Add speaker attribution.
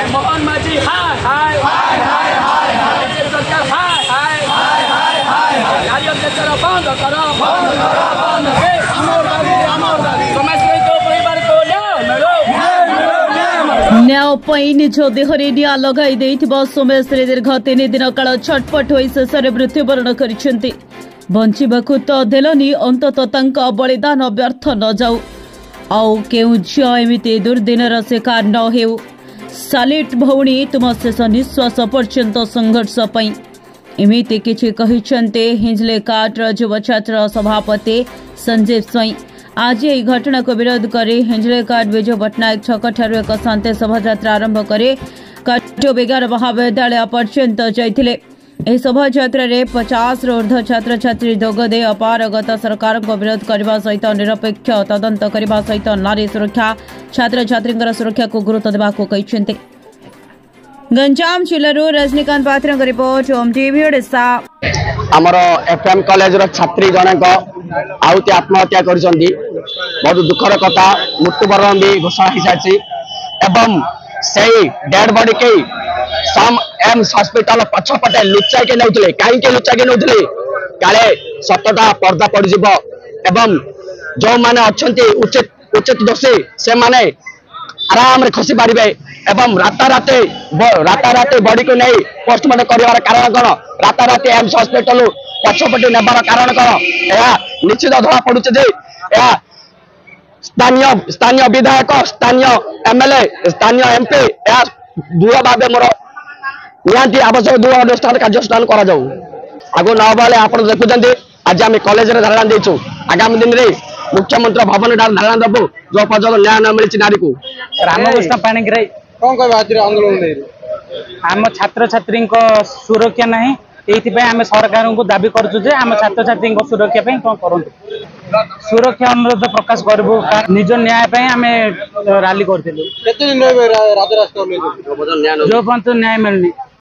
Speaker 1: मोहन माझी हाय हाय सरकार हाय हाय बंद करो
Speaker 2: न्याय निज देहरे निआ लगाई सोमेश दीर्घ 3 दिन काल छटपट हो शेष में मृत्युवरण कर बंचाक तो देलनी अंतत बलिदान व्यर्थ न जाऊ आउ केउ झियो एमिति दुर्दिनर शिकार न हेउ सालिट भौणी तुम शेष निश्वास पर्यंत संघर्ष पई एमिति किछि कहिसंते हिंजले काट्र युव छात्र सभापति संजीव स्वई आज यह घटना को विरोध कर हिंजले काट विजय पट्टनायक छक ठारू एक शांति शोभायात्रा आरंभ करे काट्य विज्ञान महाविद्यालय पर्यंत जाइथिले एही शोभायात्रा रे 50 रु ऊर्ध्व छात्र छात्री जोगदे अपारगत सरकार को विरोध करने सहित निरपेक्ष तदंत करने सहित नारी सुरक्षा छात्र छात्री सुरक्षा को गुरुत्व देवा कहते। गंजाम जिलू रजनीकांत पात्र रिपोर्ट ओम टीवी ओडिशा।
Speaker 3: आमर एफएम कॉलेज रो छात्री जनक आउती आत्महत्या करिसंदी बहुत दुखर कथा मृत्युवरण भी घोषणा हो सारी एवं सही डेड बॉडी के सम एम्स हॉस्पिटल पछपटे लुचाई नौले कहीं लुचाई नौले काले सतटा पर्दा पड़ एवं जो माने अच्छे उचित उचित दोषी से माने आराम रे खसी पारे एवं राताराते बॉडी को नहीं पोस्टमार्टम कर कारण कौन राताराते एम्स हॉस्पिटल पछपटे नेबार कारण कौन यह निश्चित धरा पड़ुचे स्थानीय विधायक स्थानीय एमएलए स्थानीय एमपी यह दृढ़ भाव मोर निहांती आवश्यक दृढ़ अनुष्ठान कार्यानुष्ठान करा आगु न बोले आप देखुं आज आम कॉलेज धारणा देचु आगामी दिन में मुख्यमंत्री भवन धारणा देवु जो पर्यटन न्याय न मिली नारी को
Speaker 4: रामकृष्ण पाणिग्राही
Speaker 5: कौन कह आंदोलन
Speaker 4: आम छात्र छात्री सुरक्षा नहीं ये आम सरकार को दाबी करुँ आम छात्र छात्री सुरक्षा कौन करूँ सुरक्षा अनुरोध प्रकाश करूँ निज न्याय आम रैली करूँ जो पर्यंत न्याय मिलनी।